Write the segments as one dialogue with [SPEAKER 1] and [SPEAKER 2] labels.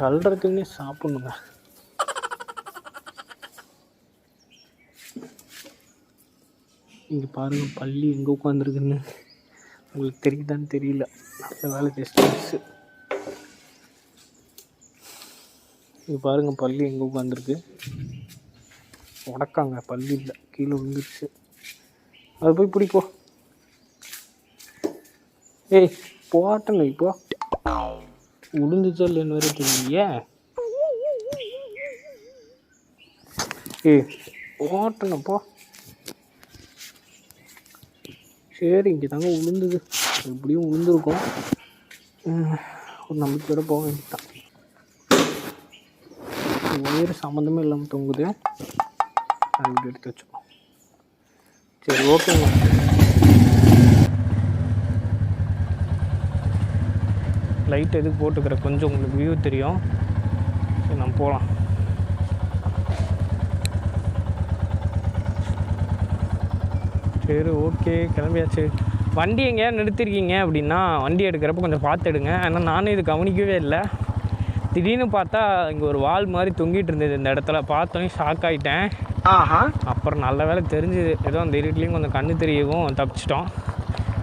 [SPEAKER 1] தள்ளுறதுக்குன்னே சாப்பிட்ணுங்க. இங்கே பாருங்கள் பள்ளி எங்கே உட்காந்துருக்குன்னு. உங்களுக்கு தெரியுதான்னு தெரியல. நல்ல வேலை ஜஸ்ட். இங்கே பாருங்கள் பள்ளி எங்கே உட்காந்துருக்கு. உடக்காங்க பள்ளி இல்லை, கீழே விழுந்துருச்சு. அது போய் பிடிப்போ. ஏய் போட்டங்க இப்போ. விழுந்துச்சா இல்லைன்னு வேறு தெரியலையே. ஏய் போட்டங்கப்போ. சரி இங்கே தாங்க விழுந்துது. எப்படியும் விழுந்துருக்கும். ஒரு நம்பிக்கையோட போக வேண்டியதான். ஒயர் சம்மந்தமே இல்லாமல் தொங்குது. அது இப்படி எடுத்து வச்சுக்கோம். சரி ஓகேங்க. லைட் எதுக்கு போட்டுக்கிற கொஞ்சம் உங்களுக்கு வியூ தெரியும். சரி நம்ம போகலாம். சரி ஓகே கிளம்பியாச்சு. வண்டி எங்கேயா நிறுத்திருக்கீங்க அப்படின்னா வண்டி எடுக்கிறப்ப கொஞ்சம் பார்த்து எடுங்க. ஆனால் நானும் இது கவனிக்கவே இல்லை. திடீர்னு பார்த்தா இங்கே ஒரு வால் மாதிரி தொங்கிட்டு இருந்தது இந்த இடத்துல. பார்த்தோன்னே ஷாக் ஆகிட்டேன். அப்புறம் நல்ல வேலை தெரிஞ்சுது. ஏதோ அந்த இருட்லேயும் கொஞ்சம் கண்ணு தெரியவும் தப்பிச்சிட்டோம்.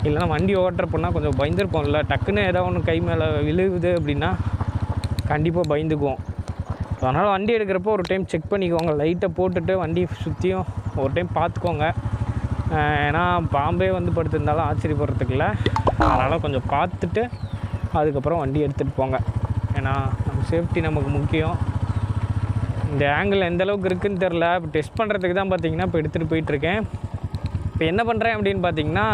[SPEAKER 1] இல்லைனா வண்டி ஓட்டுறப்போனா கொஞ்சம் பயந்துருப்போம்ல. டக்குன்னு ஏதோ ஒன்று கை மேலே விழுகுது அப்படின்னா கண்டிப்பாக பயந்துக்குவோம். அதனால் வண்டி எடுக்கிறப்போ ஒரு டைம் செக் பண்ணிக்கோங்க. லைட்டை போட்டுட்டு வண்டி சுற்றியும் ஒரு டைம் பார்த்துக்கோங்க. ஏன்னா பாம்பே வந்து படுத்திருந்தாலும் ஆச்சரியப்படுறதுக்கு இல்லை. அதனால் கொஞ்சம் பார்த்துட்டு அதுக்கப்புறம் வண்டி எடுத்துகிட்டு போங்க. ஏன்னா நம்ம சேஃப்டி நமக்கு முக்கியம். இந்த ஆங்கிள் எந்தளவுக்கு இருக்குதுன்னு தெரில. இப்போ டெஸ்ட் பண்ணுறதுக்கு தான் பார்த்திங்கன்னா இப்போ எடுத்துகிட்டு போயிட்டுருக்கேன். இப்போ என்ன பண்ணுறேன் அப்படின்னு பார்த்திங்கன்னா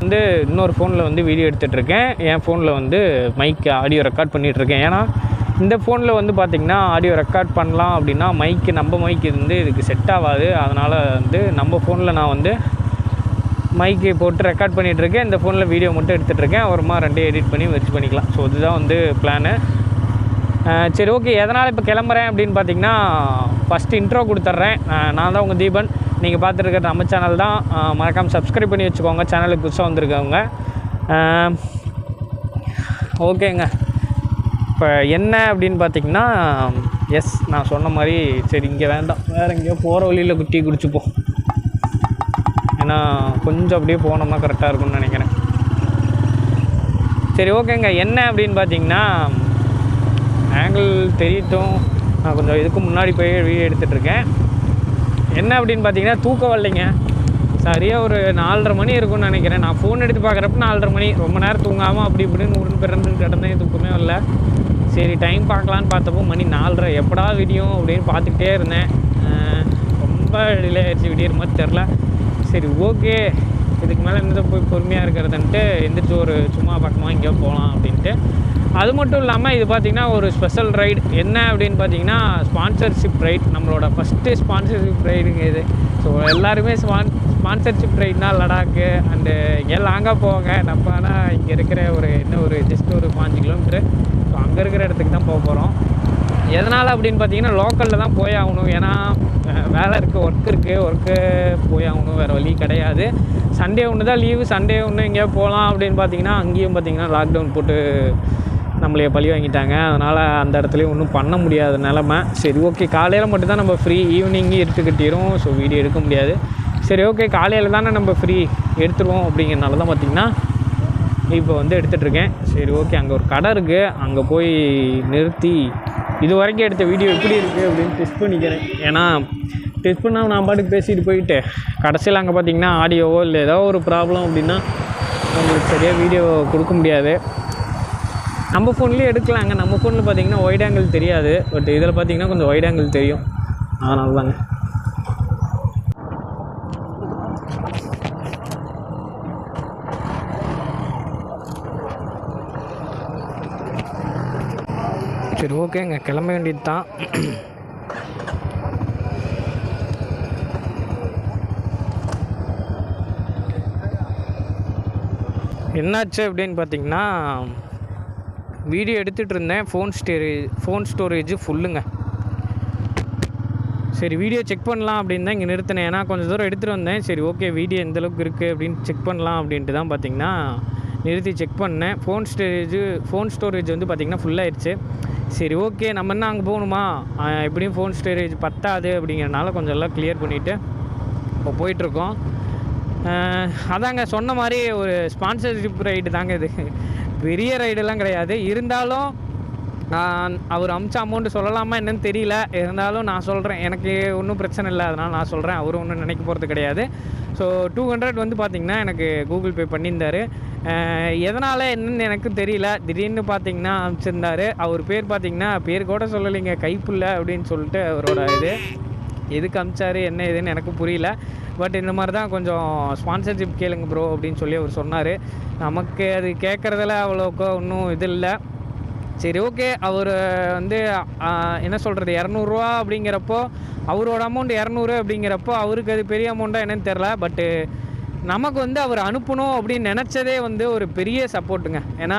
[SPEAKER 1] வந்து இன்னொரு ஃபோனில் வந்து வீடியோ எடுத்துகிட்ருக்கேன். என் ஃபோனில் வந்து மைக் ஆடியோ ரெக்கார்ட் பண்ணிகிட்ருக்கேன். ஏன்னா இந்த ஃபோனில் வந்து பார்த்திங்கன்னா ஆடியோ ரெக்கார்ட் பண்ணலாம் அப்படின்னா நம்ம மைக்கு வந்து இதுக்கு செட் ஆகாது. அதனால் வந்து நம்ம ஃபோனில் நான் வந்து மைக்கு போட்டு ரெக்கார்ட் பண்ணிகிட்ருக்கேன். இந்த ஃபோனில் வீடியோ மட்டும் எடுத்துகிட்ருக்கேன். அப்புறமா ரெண்டையும் எடிட் பண்ணி வச்சு பண்ணிக்கலாம். ஸோ இதுதான் வந்து பிளானு. சரி ஓகே. எதனால் இப்போ கிளம்புறேன் அப்படின்னு பார்த்தீங்கன்னா ஃபஸ்ட்டு இன்ட்ரோ கொடுத்துட்றேன். நான் தான் உங்கள் தீபன். நீங்கள் பார்த்துருக்கிறது நம்ம சேனல் தான். மறக்காமல் சப்ஸ்கிரைப் பண்ணி வச்சுக்கோங்க. சேனலுக்கு புதுசாக வந்திருக்கவங்க. ஓகேங்க. இப்போ என்ன அப்படின்னு பார்த்திங்கன்னா நான் சொன்ன மாதிரி சரி இங்கே வேண்டாம், வேறு எங்கேயோ போகிற வழியில் குட்டி குடிச்சுப்போம். ஏன்னா கொஞ்சம் அப்படியே போனோம்னா கரெக்டாக இருக்கும்னு நினைக்கிறேன். சரி ஓகேங்க. என்ன அப்படின்னு பார்த்தீங்கன்னா ஆங்கிள் தெரியட்டும். நான் கொஞ்சம் இதுக்கு முன்னாடி போய் வீடியோ எடுத்துகிட்ருக்கேன். என்ன அப்படின்னு பார்த்தீங்கன்னா தூக்கம் வரலைங்க. சரியாக ஒரு 4:30 மணி இருக்கும்னு நினைக்கிறேன். நான் ஃபோன் எடுத்து பார்க்குறப்ப 4:30 மணி. ரொம்ப நேரம் தூங்காமல் அப்படி இப்படின்னு உருண்டு பிறந்து கிடந்தேன். தூக்கமே வரல. சரி டைம் பார்க்கலான்னு பார்த்தப்போ மணி 4:30. எப்படா விடியும் அப்படின்னு பார்த்துக்கிட்டே இருந்தேன். ரொம்ப டிலே ஆகிடுச்சு. விடியற மாதிரி தெரில. சரி ஓகே, இதுக்கு மேலே என்னதை போய் பொறுமையாக இருக்கிறதுன்ட்டு எந்திரிச்சு ஒரு சும்மா பக்கமாக எங்கேயோ போகலாம் அப்படின்ட்டு. அது மட்டும் இல்லாமல் இது பார்த்திங்கன்னா ஒரு ஸ்பெஷல் ரைடு. என்ன அப்படின்னு பார்த்தீங்கன்னா ஸ்பான்சர்ஷிப் ரைட். நம்மளோட ஃபஸ்ட்டு ஸ்பான்சர்ஷிப் ரைடுங்க இது. ஸோ எல்லாருமே ஸ்பான்சர்ஷிப் ரைட்னா லடாக்கு அண்டு எங்கே லாங்காக போவாங்க. நம்ம ஆனால் இங்கே இருக்கிற ஒரு ஜஸ்ட் ஒரு 5 கிலோமீட்ரு. ஸோ அங்கே இருக்கிற இடத்துக்கு தான் போக போகிறோம். எதனால் அப்படின்னு பார்த்தீங்கன்னா லோக்கலில் தான் போய் ஆகணும். ஏன்னா வேலை இருக்குது, ஒர்க்கு போய் ஆகணும். வேறு வழி கிடையாது. சண்டே ஒன்று தான் லீவு. சண்டே ஒன்று எங்கேயோ போகலாம் அப்படின்னு பார்த்தீங்கன்னா அங்கேயும் பார்த்திங்கன்னா லாக்டவுன் போட்டு நம்மளையே பழி வாங்கிட்டாங்க. அதனால் அந்த இடத்துலையும் ஒன்றும் பண்ண முடியாத நிலமை. சரி ஓகே, காலையில் மட்டும்தான் நம்ம ஃப்ரீ. ஈவினிங்கு இருட்டுக்கட்டிடும். ஸோ வீடியோ எடுக்க முடியாது. சரி ஓகே, காலையில் தானே நம்ம ஃப்ரீ, எடுத்துருவோம் அப்படிங்கிறனால தான் பார்த்திங்கன்னா இப்போ வந்து எடுத்துகிட்ருக்கேன். சரி ஓகே, அங்கே ஒரு கடை இருக்குது. அங்கே போய் நிறுத்தி இது வரைக்கும் எடுத்த வீடியோ எப்படி இருக்குது அப்படின்னு டெஸ்ட் பண்ணிக்கிறேன். ஏன்னா டெஸ்ட் பண்ணால் நான் பாட்டுக்கு பேசிட்டு போயிட்டு கடைசியில் அங்கே பார்த்திங்கன்னா ஆடியோவோ இல்லை ஏதோ ஒரு ப்ராப்ளம் அப்படின்னா உங்களுக்கு சரியாக வீடியோ கொடுக்க முடியாது. நம்ம ஃபோன்லேயே எடுக்கலாங்க. நம்ம ஃபோனில் பார்த்திங்கன்னா ஒயிட் ஆங்கிள் தெரியாது. பட் இதில் பார்த்திங்கன்னா கொஞ்சம் ஒயிட் ஆங்கிள் தெரியும். அதனால தாங்க. சரி ஓகேங்க, கிளம்ப வேண்டியது தான். என்னாச்சு அப்படின்னு பார்த்தீங்கன்னா வீடியோ எடுத்துகிட்டு இருந்தேன். ஃபோன் ஸ்டோரேஜ் ஃபுல்லுங்க. சரி வீடியோ செக் பண்ணலாம் அப்படின்னு தான் இங்கே நிறுத்தினேன். ஏன்னா கொஞ்சம் தூரம் எடுத்துகிட்டு வந்தேன். சரி ஓகே, வீடியோ எந்தளவுக்கு இருக்குது அப்படின்னு செக் பண்ணலாம் அப்படின்ட்டு தான் பார்த்திங்கன்னா நிறுத்தி செக் பண்ணேன். ஃபோன் ஸ்டோரேஜ் வந்து பார்த்திங்கன்னா ஃபுல்லாகிடுச்சு. சரி ஓகே நம்ம என்ன அங்கே போகணுமா, எப்படியும் ஃபோன் ஸ்டோரேஜ் பத்தாது அப்படிங்கிறனால கொஞ்சம் எல்லாம் கிளியர் பண்ணிவிட்டு இப்போ போயிட்டுருக்கோம். அதாங்க சொன்ன மாதிரி ஒரு ஸ்பான்சர்ஷிப் ரைடு தாங்க இது, பெரிய ரைடெல்லாம் கிடையாது. இருந்தாலும் அவர் அமிச்ச அமௌண்ட்டு சொல்லலாமா என்னன்னு தெரியல, இருந்தாலும் நான் சொல்கிறேன், எனக்கு ஒன்றும் பிரச்சனை இல்லை, அதனால் நான் சொல்கிறேன். அவரும் ஒன்றும் நினைக்க போகிறது கிடையாது. ஸோ 200 வந்து பார்த்திங்கன்னா எனக்கு கூகுள் பே பண்ணியிருந்தார். எதனால் என்னன்னு எனக்கு தெரியல, திடீர்னு பார்த்திங்கன்னா அனுப்பிச்சிருந்தார். அவர் பேர் பார்த்திங்கன்னா பேர் கூட சொல்லலைங்க, கைப்புள்ள அப்படின்னு சொல்லிட்டு அவரோட இது எதுக்கு அனுப்பிச்சாரு என்ன இதுன்னு எனக்கு புரியல. பட் இந்த மாதிரி தான் கொஞ்சம் ஸ்பான்சர்ஷிப் கேளுங்க ப்ரோ அப்படின்னு சொல்லி அவர் சொன்னார். நமக்கு அது கேட்குறதுல அவ்வளோக்கா ஒன்றும் இது இல்லை. சரி ஓகே, அவர் வந்து என்ன சொல்கிறது 200 அப்படிங்கிறப்போ அவரோட அமௌண்ட் 200 அப்படிங்கிறப்போ அவருக்கு அது பெரிய அமௌண்ட்டாக என்னன்னு தெரில. பட்டு நமக்கு வந்து அவர் அனுப்பணும் அப்படின்னு நினச்சதே வந்து ஒரு பெரிய சப்போர்ட்டுங்க. ஏன்னா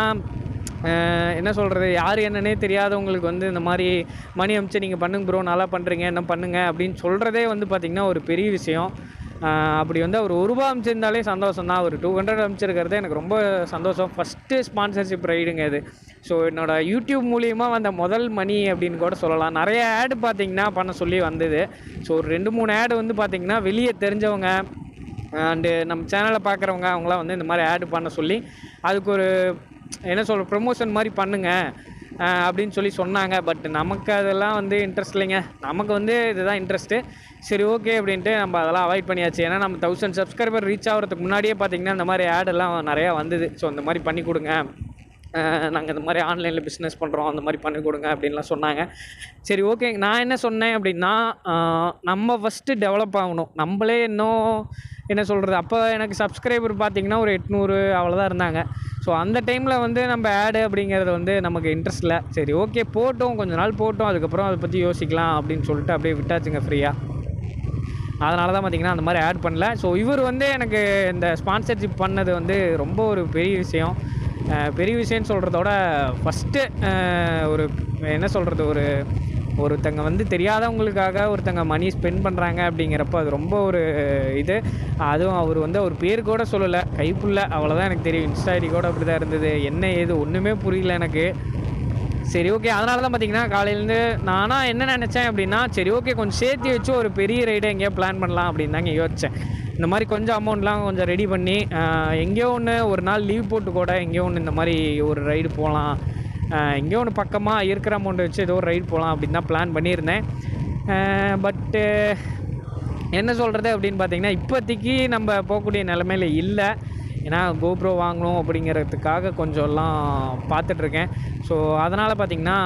[SPEAKER 1] என்ன சொல்கிறது, யார் என்னன்னே தெரியாதவங்களுக்கு வந்து இந்த மாதிரி மணி அனுப்பிச்சு நீங்கள் பண்ணுங்க ப்ரோ, நல்லா பண்ணுறீங்க, என்ன பண்ணுங்கள் அப்படின்னு சொல்கிறதே வந்து பார்த்திங்கன்னா ஒரு பெரிய விஷயம். அப்படி வந்து அவர் ₹1 அனுப்பிச்சிருந்தாலே சந்தோஷம் தான். அவர் 200 அனுப்பிச்சிருக்கிறது எனக்கு ரொம்ப சந்தோஷம். ஃபஸ்ட்டு ஸ்பான்சர்ஷிப் ரைடுங்க இது. ஸோ என்னோடய யூடியூப் மூலியமாக வந்த முதல் மணி அப்படின்னு கூட சொல்லலாம். நிறைய ஆடு பார்த்திங்கன்னா பண்ண சொல்லி வந்தது. ஸோ ஒரு 2-3 ஆடு வந்து பார்த்திங்கன்னா வெளியே தெரிஞ்சவங்க அண்டு நம்ம சேனலை பார்க்குறவங்க அவங்களாம் வந்து இந்த மாதிரி ஆடு பண்ண சொல்லி அதுக்கு ஒரு என்ன சொல்கிற ப்ரொமோஷன் மாதிரி பண்ணுங்க அப்படின்னு சொல்லி சொன்னாங்க. பட் நமக்கு அதெல்லாம் வந்து இன்ட்ரெஸ்ட் இல்லைங்க, நமக்கு வந்து இதுதான் இன்ட்ரெஸ்ட்டு. சரி ஓகே அப்படின்ட்டு நம்ம அதெல்லாம் அவாய்ட் பண்ணியாச்சு. ஏன்னா நம்ம 1000 சப்ஸ்கிரைபர் ரீச் ஆகிறதுக்கு முன்னாடியே பார்த்திங்கன்னா இந்த மாதிரி ஆடெல்லாம் நிறையா வந்தது. ஸோ இந்த மாதிரி பண்ணி கொடுங்க, நாங்கள் இந்த மாதிரி ஆன்லைனில் பிஸ்னஸ் பண்ணுறோம், அந்த மாதிரி பண்ணி கொடுங்க அப்படின்லாம் சொன்னாங்க. சரி ஓகே, நான் என்ன சொன்னேன் அப்படின்னா நம்ம ஃபஸ்ட்டு டெவலப் ஆகணும். நம்மளே இன்னும் என்ன சொல்கிறது, அப்போ எனக்கு சப்ஸ்கிரைபர் பார்த்திங்கன்னா ஒரு 800 அவ்வளோதான் இருந்தாங்க. ஸோ அந்த டைமில் வந்து நம்ம ஆடு அப்படிங்கிறது வந்து நமக்கு இன்ட்ரெஸ்ட் இல்லை. சரி ஓகே போட்டோம், கொஞ்ச நாள் போட்டோம், அதுக்கப்புறம் அதை பற்றி யோசிக்கலாம் அப்படின்னு சொல்லிட்டு அப்படியே விட்டாச்சுங்க ஃப்ரீயாக. அதனால தான் பார்த்திங்கன்னா அந்த மாதிரி ஆட் பண்ணல. ஸோ இவர் வந்து எனக்கு இந்த ஸ்பான்சர்ஷிப் பண்ணது வந்து ரொம்ப ஒரு பெரிய விஷயம். பெரிய விஷயம்னு சொல்கிறதோட ஃபஸ்ட்டு ஒரு என்ன சொல்கிறது, ஒருத்தங்க வந்து தெரியாதவங்களுக்காக ஒருத்தங்க மணி ஸ்பெண்ட் பண்ணுறாங்க அப்படிங்கிறப்ப அது ரொம்ப ஒரு இது. அதுவும் அவர் வந்து அவர் பேர் கூட சொல்லலை, கைப்புள்ள அவ்வளோதான் எனக்கு தெரியும். இன்ஸ்டா ஐடி கூட அப்படி தான் இருந்தது, என்ன ஏது ஒன்றுமே புரியல எனக்கு. சரி ஓகே, அதனால தான் பார்த்திங்கன்னா காலையிலேருந்து நானாக என்ன நினச்சேன் அப்படின்னா சரி ஓகே கொஞ்சம் சேர்த்து வச்சு ஒரு பெரிய ரைடை எங்கேயோ பிளான் பண்ணலாம் அப்படின்னு தாங்க யோசித்தேன். இந்த மாதிரி கொஞ்சம் அமௌண்ட்லாம் கொஞ்சம் ரெடி பண்ணி எங்கேயோ ஒன்று ஒரு நாள் லீவ் போட்டு கூட எங்கேயோ ஒன்று இந்த மாதிரி ஒரு ரைடு போகலாம், எங்கேயோ ஒன்று பக்கமாக இருக்கிற அமௌண்ட்டை வச்சு ஏதோ ஒரு ரைடு போகலாம் அப்படின்னு தான் பிளான் பண்ணியிருந்தேன். பட்டு என்ன சொல்கிறது அப்படின்னு பார்த்திங்கன்னா இப்போதைக்கு நம்ம போகக்கூடிய நிலமையில் இல்லை. ஏன்னா கோப்ரோ வாங்கணும் அப்படிங்கிறதுக்காக கொஞ்சம்லாம் பார்த்துட்ருக்கேன். ஸோ அதனால் பார்த்திங்கன்னா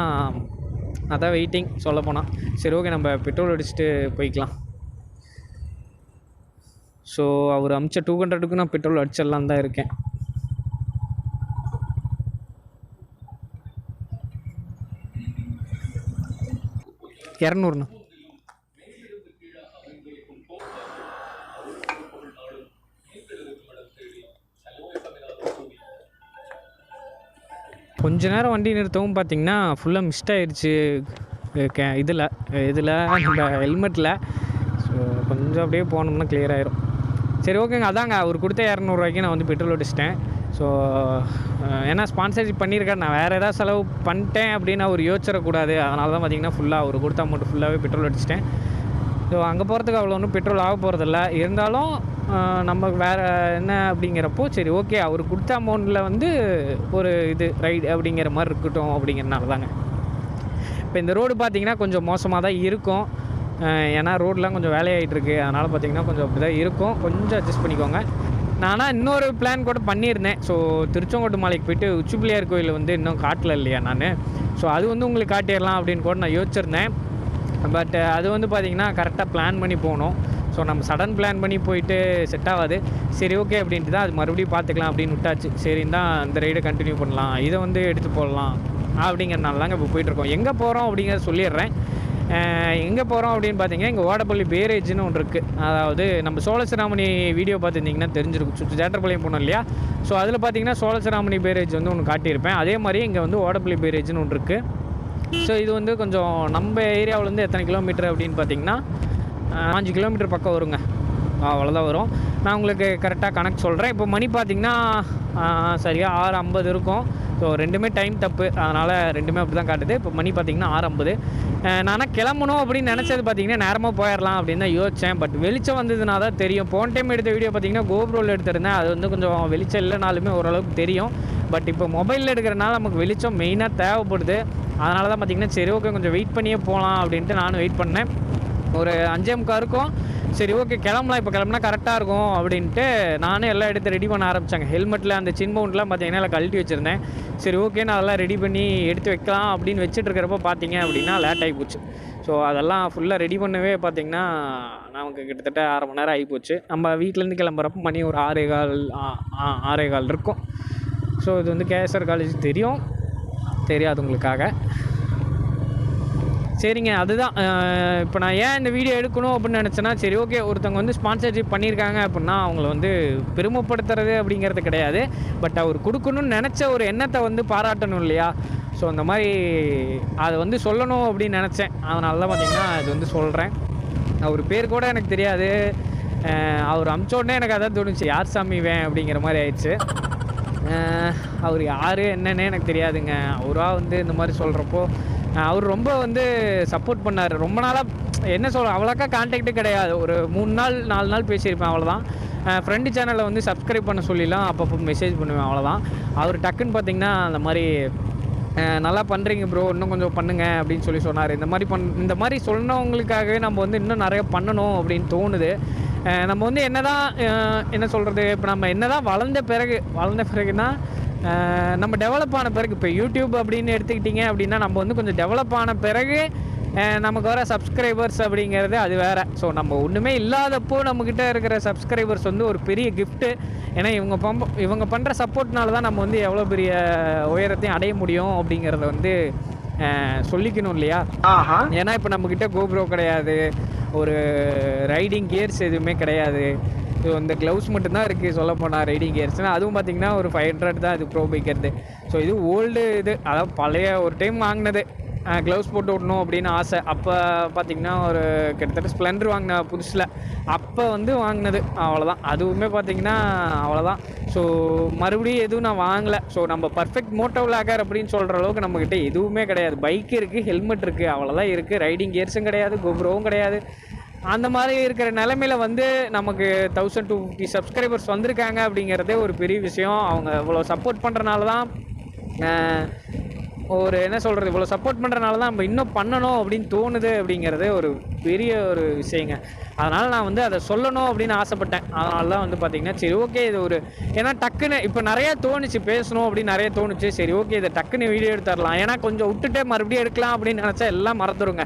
[SPEAKER 1] அதான் வெயிட்டிங் சொல்லப்போனால். சரி ஓகே நம்ம பெட்ரோல் அடிச்சுட்டு போய்க்கலாம். ஸோ அவர் அமிச்ச 200க்கு நான் பெட்ரோல் அடிச்சிடலாம் தான் இருக்கேன். $200ண்ணா. கொஞ்ச நேரம் வண்டி நிறுத்தவும் பார்த்திங்கன்னா ஃபுல்லாக மிஸ்ட் ஆகிடுச்சு இதில் நம்ம ஹெல்மெட்டில். ஸோ கொஞ்சம் அப்படியே போனோம்னா கிளியர் ஆகிரும். சரி ஓகேங்க, அதாங்க அவர் கொடுத்த $200 நான் வந்து பெட்ரோல் அடிச்சிட்டேன். ஸோ ஏன்னா ஸ்பான்சர்ஷிப் பண்ணியிருக்காரு, நான் வேறு ஏதாவது செலவு பண்ணிட்டேன் அப்படின்னு அவர் யோசிச்சிடக்கூடாது. அதனால தான் பார்த்திங்கன்னா ஃபுல்லாக அவர் கொடுத்த அமௌண்ட் ஃபுல்லாகவே பெட்ரோல் அடிச்சிட்டேன். ஸோ அங்கே போகிறதுக்கு அவ்வளோ ஒன்றும் பெட்ரோல் ஆக போகிறதில்ல. இருந்தாலும் நமக்கு வேறு என்ன அப்படிங்கிறப்போ சரி ஓகே அவர் கொடுத்த அமௌண்ட்டில் வந்து ஒரு இது ரைடு அப்படிங்கிற மாதிரி இருக்கட்டும் அப்படிங்கிறனால தாங்க. இப்போ இந்த ரோடு பார்த்திங்கன்னா கொஞ்சம் மோசமாக தான் இருக்கும். ஏன்னா ரோடெலாம் கொஞ்சம் வேலையாகிட்டுருக்கு, அதனால் பார்த்திங்கன்னா கொஞ்சம் அப்படி தான் இருக்கும், கொஞ்சம் அட்ஜஸ்ட் பண்ணிக்கோங்க. நானாக இன்னொரு பிளான் கூட பண்ணியிருந்தேன். ஸோ திருச்செங்கோட்டு மலைக்கு போய்ட்டு உச்சிப்பிள்ளையார் கோயில் வந்து இன்னும் காட்டல இல்லையா நான். ஸோ அது வந்து உங்களுக்கு காட்டிடலாம் அப்படின்னு கூட நான் யோசிச்சிருந்தேன். பட் அது வந்து பார்த்திங்கன்னா கரெக்டாக பிளான் பண்ணி போகணும். ஸோ நம்ம சடன் பிளான் பண்ணி போயிட்டு செட் ஆகாது. சரி ஓகே அப்படின்ட்டு தான் அது மறுபடியும் பார்த்துக்கலாம் அப்படின்னு விட்டாச்சு. சரின்னு தான் அந்த ரைடை கண்டினியூ பண்ணலாம், இதை வந்து எடுத்து போடலாம் அப்படிங்கிறனால தாங்க இப்போ போயிட்டுருக்கோம். எங்கே போகிறோம் அப்படிங்கிறத சொல்லிடுறேன். எங்கே போகிறோம் அப்படின்னு பார்த்தீங்கன்னா இங்கே ஓடப்பள்ளி பேரேஜ்னு ஒன்று இருக்குது. அதாவது நம்ம சோழசிராமணி வீடியோ பார்த்துருந்திங்கன்னா தெரிஞ்சிருக்கும், சுற்றி தேட்டர்பாளையம் போனோம் இல்லையா. ஸோ அதில் பார்த்தீங்கன்னா சோழசிராமணி பேரேஜ் வந்து ஒன்று காட்டியிருப்பேன். அதே மாதிரி இங்கே வந்து ஓடப்பள்ளி பேரேஜ்னு ஒன்று இருக்குது. ஸோ இது வந்து கொஞ்சம் நம்ம ஏரியாவிலேருந்து எத்தனை கிலோமீட்டர் அப்படின்னு பார்த்தீங்கன்னா 5 கிலோமீட்டர் பக்கம் வருங்க, அவ்வளோதான் வரும். நான் உங்களுக்கு கரெக்டாக கணக்கு சொல்கிறேன். இப்போ மணி பார்த்திங்கன்னா சரியாக 6:50 இருக்கும். ஸோ ரெண்டுமே டைம் தப்பு, அதனால் ரெண்டுமே அப்படி தான் காட்டுது. இப்போ மணி பார்த்திங்கன்னா 6:50. நான் கிளம்பணும் அப்படின்னு நினச்சது பார்த்திங்கன்னா நேரமாக போயிடலாம் அப்படின்னு தான் யோசித்தேன். பட் வெளிச்சம் வந்ததுனா தான் தெரியும். போன டைம் எடுத்த வீடியோ பார்த்திங்கன்னா கோப்ரோவில் எடுத்திருந்தேன், அது வந்து கொஞ்சம் வெளிச்சம் இல்லைனாலுமே ஓரளவுக்கு தெரியும். பட் இப்போ மொபைலில் எடுக்கிறனால நமக்கு வெளிச்சம் மெயினாக தேவைப்படுது. அதனால தான் பார்த்திங்கன்னா சரி ஓகே கொஞ்சம் வெயிட் பண்ணியே போகலாம் அப்படின்ட்டு நானும் வெயிட் பண்ணேன். ஒரு 5:45 இருக்கும். சரி ஓகே கிளம்பலாம், இப்போ கிளம்புனா கரெக்டாக இருக்கும் அப்படின்ட்டு நானும் எல்லாம் எடுத்து ரெடி பண்ண ஆரம்பித்தாங்க. ஹெல்மெட்டில் அந்த சின் மவுண்ட்லாம் பார்த்திங்கன்னா எல்லாம் கழட்டி வச்சுருந்தேன். சரி ஓகே நான் அதெல்லாம் ரெடி பண்ணி எடுத்து வைக்கலாம் அப்படின்னு வச்சுட்டு இருக்கிறப்ப பார்த்திங்க அப்படின்னா லேட் ஆகி போச்சு. ஸோ அதெல்லாம் ஃபுல்லாக ரெடி பண்ணவே பார்த்திங்கன்னா நமக்கு கிட்டத்தட்ட 1/2 மணி நேரம் ஆகிப்போச்சு. நம்ம வீட்டிலேருந்து கிளம்புறப்ப மணி ஒரு 6:15 இருக்கும். ஸோ இது வந்து கேஎஸ்ஆர் காலேஜ் தெரியாது உங்களுக்காக. சரிங்க, அதுதான் இப்போ நான் ஏன் இந்த வீடியோ எடுக்கணும் அப்படின்னு நினச்சேன்னா, சரி ஓகே ஒருத்தவங்க வந்து ஸ்பான்சர்ஷிப் பண்ணியிருக்காங்க அப்படின்னா அவங்கள வந்து பெருமைப்படுத்துறது அப்படிங்கிறது கிடையாது. பட் அவர் கொடுக்கணும்னு நினச்ச ஒரு எண்ணத்தை வந்து பாராட்டணும் இல்லையா? ஸோ அந்த மாதிரி அதை வந்து சொல்லணும் அப்படின்னு நினச்சேன். அதனால தான் பார்த்திங்கன்னா இது வந்து சொல்கிறேன். அவர் பேர் கூட எனக்கு தெரியாது. அவர் அமுச்சோடனே எனக்கு அதான் தோணுச்சு, யார் சாமி இவன் அப்படிங்கிற மாதிரி ஆயிடுச்சு. அவர் யார் என்னன்னே எனக்கு தெரியாதுங்க. அவராக வந்து இந்த மாதிரி சொல்கிறப்போ அவர் ரொம்ப வந்து சப்போர்ட் பண்ணார். ரொம்ப நாளாக என்ன சொல்கிற அவ்வளோக்கா கான்டாக்டு கிடையாது. ஒரு 3 நாள் 4 நாள் பேசியிருப்பேன், அவ்வளோதான். ஃப்ரெண்டு சேனலில் வந்து சப்ஸ்கிரைப் பண்ண சொல்லிலாம் அப்பப்போ மெசேஜ் பண்ணுவேன், அவ்வளோதான். அவர் டக்குன்னு பார்த்திங்கன்னா அந்த மாதிரி நல்லா பண்ணுறீங்க ப்ரோ, இன்னும் கொஞ்சம் பண்ணுங்கள் அப்படின்னு சொன்னார். இந்த மாதிரி சொன்னவங்களுக்காகவே நம்ம வந்து இன்னும் நிறைய பண்ணணும் அப்படின்னு தோணுது. நம்ம வந்து என்ன சொல்கிறது, இப்போ நம்ம என்ன தான் வளர்ந்த பிறகுனா நம்ம டெவலப் ஆன பிறகு, இப்போ யூடியூப் அப்படின்னு எடுத்துக்கிட்டிங்க அப்படின்னா நம்ம வந்து கொஞ்சம் டெவலப் ஆன பிறகு நமக்கு வர சப்ஸ்கிரைபர்ஸ் அப்படிங்கிறது அது வேறு. ஸோ நம்ம ஒன்றுமே இல்லாதப்போ நம்மக்கிட்ட இருக்கிற சப்ஸ்கிரைபர்ஸ் வந்து ஒரு பெரிய கிஃப்ட்டு. ஏன்னா இவங்க பண்ணுற சப்போர்ட்னால தான் நம்ம வந்து எவ்வளோ பெரிய உயரத்தையும் அடைய முடியும் அப்படிங்கிறத வந்து சொல்லிக்கணும் இல்லையா? ஏன்னா இப்போ நம்மக்கிட்ட கோப்ரோ கிடையாது, ஒரு ரைடிங் கியர்ஸ் எதுவுமே கிடையாது. ஸோ இந்த க்ளவுஸ் மட்டும்தான் இருக்குது சொல்லப்போனால் ரைடிங் கியர்ஸ்னால். அதுவும் பார்த்திங்கன்னா ஒரு 500 தான் இது ப்ரோ பைக்கிறது. ஸோ இது ஓல்டு இது, அதாவது பழைய ஒரு டைம் வாங்கினது. க்ளவுஸ் போட்டு விடணும் அப்படின்னு ஆசை. அப்போ பார்த்திங்கன்னா ஒரு கிட்டத்தட்ட ஸ்ப்ளெண்டர் வாங்கின புதுசில் அப்போ வந்து வாங்கினது, அவ்வளோதான். அதுவுமே பார்த்திங்கன்னா அவ்வளோதான். ஸோ மறுபடியும் எதுவும் நான் வாங்கலை. ஸோ நம்ம பர்ஃபெக்ட் மோட்டோ விளாகர் அப்படின்னு சொல்கிற அளவுக்கு நம்மக்கிட்ட எதுவுமே கிடையாது. பைக் இருக்குது, ஹெல்மெட் இருக்குது, அவ்வளோதான் இருக்குது. ரைடிங் கியர்ஸும் கிடையாது, கோப்ரோவும் கிடையாது. அந்த மாதிரி இருக்கிற நிலைமையில வந்து நமக்கு 1250 சப்ஸ்கிரைபர்ஸ் வந்திருக்காங்க அப்படிங்கிறதே ஒரு பெரிய விஷயம். அவங்க இவ்வளோ சப்போர்ட் பண்ணுறனால தான் இவ்வளோ சப்போர்ட் பண்ணுறனால தான் நம்ம இன்னும் பண்ணணும் அப்படின்னு தோணுது அப்படிங்கிறது ஒரு பெரிய ஒரு விஷயங்க. அதனால் நான் வந்து அதை சொல்லணும் அப்படின்னு ஆசைப்பட்டேன். அதனால தான் வந்து பார்த்திங்கன்னா சரி ஓகே இது ஏன்னா டக்குன்னு இப்போ நிறையா தோணுச்சு, பேசணும் அப்படின்னு நிறைய தோணுச்சு. சரி ஓகே இதை டக்குன்னு வீடியோ எடுத்துடலாம். ஏன்னா கொஞ்சம் விட்டுட்டு மறுபடியும் எடுக்கலாம் அப்படின்னு நினச்சா எல்லாம் மறந்துடுங்க.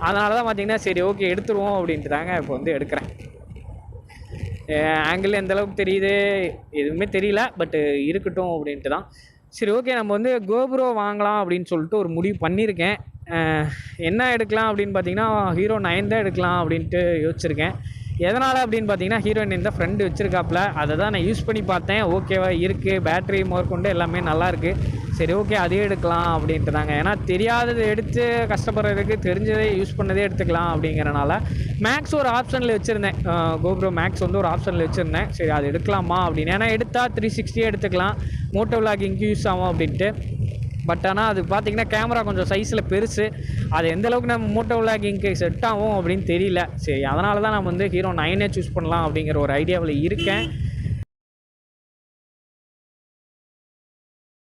[SPEAKER 1] அதனால தான் பார்த்திங்கன்னா சரி ஓகே எடுத்துருவோம் அப்படின்ட்டு தாங்க இப்போ வந்து எடுக்கிறேன். ஆங்கிள் எந்தளவுக்கு தெரியுது எதுவுமே தெரியல, பட்டு இருக்கட்டும் அப்படின்ட்டு தான். சரி ஓகே நம்ம வந்து கோப்ரோ வாங்கலாம் அப்படின்னு சொல்லிட்டு ஒரு முடிவு பண்ணியிருக்கேன். என்ன எடுக்கலாம் அப்படின்னு பார்த்தீங்கன்னா ஹீரோ 9 தான் எடுக்கலாம் அப்படின்ட்டு யோசிச்சிருக்கேன். எதனால் அப்படின்னு பார்த்தீங்கன்னா ஹீரோ 9 தான் ஃப்ரெண்டு வச்சுருக்காப்புல, அதை தான் நான் யூஸ் பண்ணி பார்த்தேன். ஓகேவா இருக்குது, பேட்ரி முதற்கொண்டு எல்லாமே நல்லாயிருக்கு. சரி ஓகே அதே எடுக்கலாம் அப்படின்ட்டு தாங்க. ஏன்னா தெரியாதது எடுத்து கஷ்டப்படுறதுக்கு தெரிஞ்சதே யூஸ் பண்ணதே எடுத்துக்கலாம் அப்படிங்கிறனால மேக்ஸ் ஒரு ஆப்ஷனில் வச்சுருந்தேன். கோப்ரோ மேக்ஸ் வந்து ஒரு ஆப்ஷனில் வச்சுருந்தேன். சரி அது எடுக்கலாமா அப்படின்னு. ஏன்னா எடுத்தால் 360 எடுத்துக்கலாம், மோட்டோ விளாகிங்க்கு யூஸ் ஆகும் அப்படின்ட்டு. பட் ஆனால் அது பார்த்திங்கன்னா கேமரா கொஞ்சம் சைஸில் பெருசு, அது எந்தளவுக்கு நம்ம மோட்டோ விளாகிங்க்கு செட் ஆகும் அப்படின்னு தெரியல. சரி அதனால தான் நான் வந்து ஹீரோ 9 சூஸ் பண்ணலாம் அப்படிங்கிற ஒரு ஐடியாவில் இருக்கேன்.